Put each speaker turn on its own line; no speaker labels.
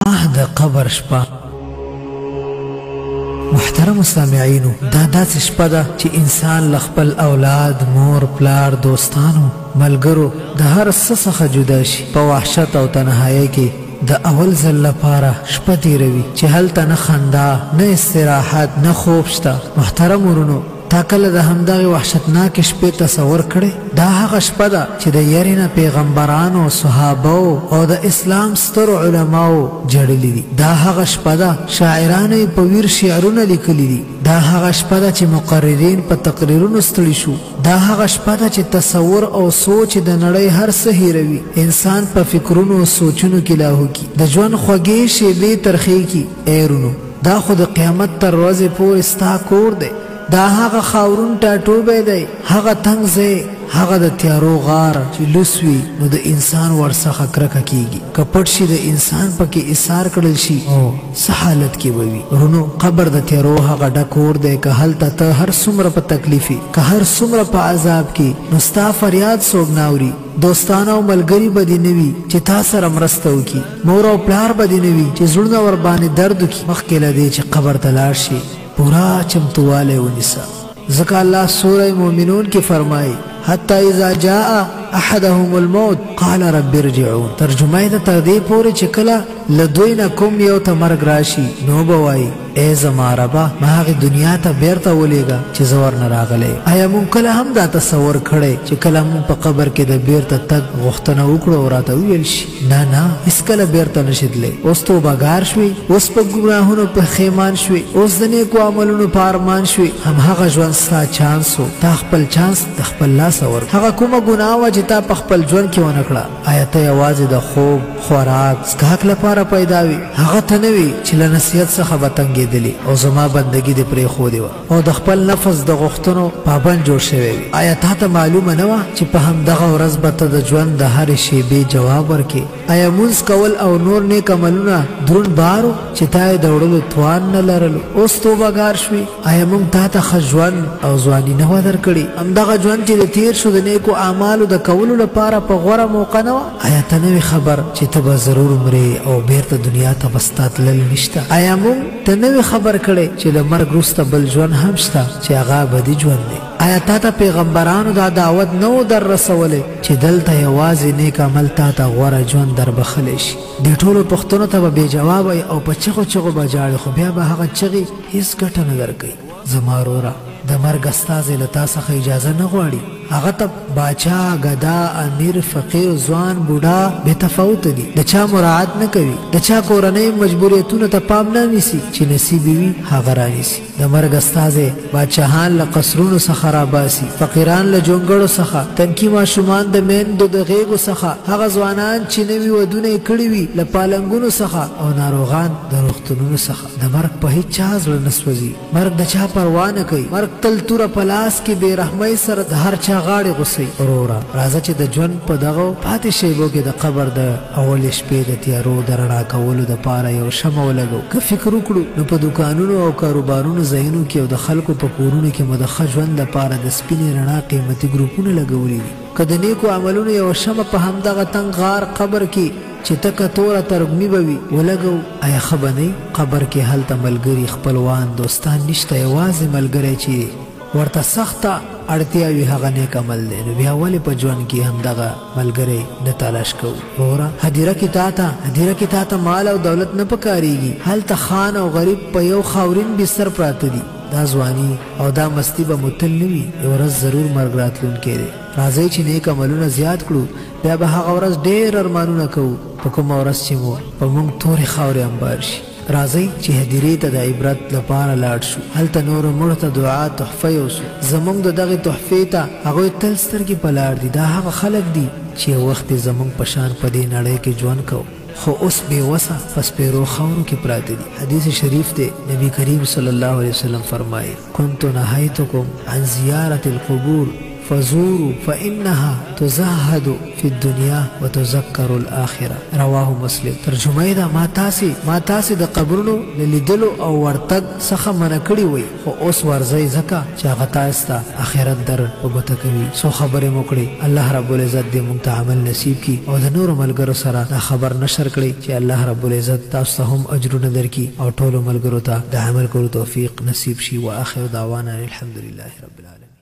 د قبر شپه. محترم سامعینو، دا داسې شپه ده چې انسان له خپل اولاد، مور، پلار، دوستانو، ملګرو د هر څه څخه جدا شي. په وحشت او تنهایی کې د اول ځل لپاره شپه تیروي چې هلته نه خندا، نه استراحت، نه خوب شته. محترم ورونو، تا کله د همدغې وحشتناکې شپې تصور کړی؟ دا هغه شپه ده چې د یارې نه پیغمبرانو، صحابو او د اسلام سترو علماو جړلي دي. دا هغه شپه ده شاعرانو یې په ویر شعرونه لیکلي دي. دا هغه شپه ده چې مقررین په تقریرونو ستړي شو. دا هغه شپه ده چې تصور او سوچ د نړۍ هر څه هیروي. انسان په فکرونو او سوچونو کې لاهو کی، د ژوند خوږې شیبې ترخې کی. ای رونو، دا خو د قیامت تر ورځې پورې ستا کور دی. دا هغه خاورون ټاټوبی دی، هغه تنګ ځای، هغه د تیارو غار چې لوس وي نو د انسان ورڅخه کرکه کیږي. که پټ شي د انسان پکې ایثار کړل شي او څه حالت کې به وي. ورونو، قبر د تیارو هغه ډک اور دی. که هلته ته هر څومره په تکلیف یې، که هر څومره په عذاب کې، نو ستا فریاد څوک نه اوري. دوستان او ملګري به دې نه وي چې تا سره مرسته وکړي. مور او پلار به دې نه وي چې زړونه ورباندې درد وکړي. مخکې له دې چې قبر ته لاړ شي، پورا چمتوالی ونیسه. ځکه الله سوره مومنون کې فرمایي حتی اذا جاء احدهم الموت قال رب ارجعون. ترجمه یې ده تر دې پورې چې کله له دوی نه کوم یو ته مرګ راشي نو به وایي ای زما ربه، ما هغې دنیا ته بیرته ولېږه چې زه ورنه راغلی. آیا موږ کله هم دا تصور کړی چې کله موږ په قبر کې د بیرته تګ غوښتنه وکړو او راته وویل شي نه نه هېڅکله بیرته نشي تللی؟ اوس توبهګار شوې، اوس په ګناهونو پښیمان شوې، اوس د نیکو عملونو په ارمان شوې. همهغه ژوند ستا چانس و، تا خپل چانس د خپل لاسه ورکړ. هغه کومه ګناه وه چې تا په خپل ژوند کې ونه کړه؟ آیا ته یوازې د خوب، خوراک، څښاک لپاره پیدا وي؟ هغه ته نه وي چې له نصیحت څخه به تنګېدلې او زما بندګي دې پرېښودې وه او د خپل نفس د غوښتنو پابند جوړ شوی وي؟ آیا تا ته معلومه نه وه چې په همدغه ورځ به ته د ژوند د هرې شیبې جواب ورکې؟ آیا مونځ کول او نور نیک عملونه دروند بار و چې تا یې د وړلو توان نه لرلو؟ اوس توبهګار شوې. آیا موږ تا ته ښه ژوند او ځواني نه وه درکړې؟ همدغه ژوند چې د تېر شو د نیکو اعمالو د کولو لپاره په غوره موقع نه وه؟ آیا ته نه وې خبر چې ته به ضرور مرې او بیرته دنیا ته به ستا تلل نشته؟ آیا موږ ته نه وې خبر کړی چې له مرګ وروسته بل ژوند هم شته چې هغه ابدي ژوند دی؟ آیا تا ته پیغمبرانو دا دعوت نه و در رسولی چې دلته یوازې نیک عمل تا ته غوره ژوند در بخلی شي؟ دې ټولو پوښتنو ته به بې جوابه او په چغو چغو به جاړې، خو بیا به هغه چغې هېڅ ګټه نه درکوي. زما وروره، د مرګ استازی له تا څخه اجازه نه غواړي. هغه ته باچا، ګدا، امیر، فقیر، ځوان، بوډا بې تفاوته دي. د چا مراعات نه کوي، د چا کورنۍ مجبوریتونو ته پام نه نیسي. چې نصیب وي هغه رانیسي. د مرګ استازی باچاهان له قصرونو څخه راباسي، فقیران له جونګړو څخه، تنکي ماشومان د میندو د غېږو څخه، هغه ځوانان چې نوي ودونه یې کړي وي له پالنګونو څخه، او ناروغان د روغتونونو څخه. د مرګ په هیڅ چا زړه نه سوځي. مرګ د چا پروا نه کوي. مرګ تل توره په لاس کې بې رحمۍ سره د هر چا غاړې غوڅوي. وروره، راځه چې د ژوند په دغو پاتې شیبو کې د قبر د اولې شپې د تیارو د رڼا کولو دپاره یو شمع ولګو. که فکر وکړو نو په دوکانونو او کاروبارونو ځایونو کې او د خلکو په کورونو کې مو د ښه ژوند لپاره د سپینې رڼا قیمتي ګروپونه لګولي دي. که د نیکو عملونو یو شمع په همدغه تنګ غار قبر کې چې تکه توره ترګمي به وي ولګو، آیا ښه به نه؟ قبر کې هلته ملګري، خپلوان، دوستان نشته. یوازې ملګری چې ورته سخته اړتیا وي هغه نیک عمل دی. نو بیا ولې په ژوند کې همدغه ملګری نه تلاش کوو؟ وروره، هدیره کې تا ته مال او دولت نه پکارېږي. هلته خان او غریب په یو خاورین بستر پراته دي. دا ځواني او دا مستی به مو تل نه وي. یو ورځ ضرور مرګ راتلونکی دی. راځئ چې نیک عملونه زیات کړو، بیا به هغه ورځ ډېر ارمانونه کوو په کومه ورځ چې مو په موږ تورې خاورې انبار شي. راځئ چې هدیرې ته د عبرت لپاره لاړ شو. هلته نورو مړو ته دعا تحفه یوسو. زموږ د دغې تحفې ته هغوی تل سترګې په لار دي. دا هغه خلک دي چې یو وخت یې زموږ په شان په دې نړۍ کې ژوند کوو، خو اوس بې وسه په سپېرو خاورو کې پراته دي. حدیث شریف دی، نبی کریم صلی الله علیه وسلم فرمایي: كنت نهیتکم عن زیارة القبور فزوروا فانها تزهد في الدنيا وتذكر الاخره. رواه مسلم. ترجمه دا ما تاسي د قبرونو لیدلو او ورتګ څخه منکړی وي، خو اوس ورځي زکه چې غتا استا اخرت در وبته کوي. سو خبره موکړي الله رب العزت دې مونږ ته عمل نصیب کی او د نور ملګرو سره دا خبر نشر کړي چې الله رب العزت تاسو ته هم اجرونه درکړي او ټول ملګرو ته د عمل کولو توفیق نصیب شي. واخر دعوانا الحمد لله رب العالمين.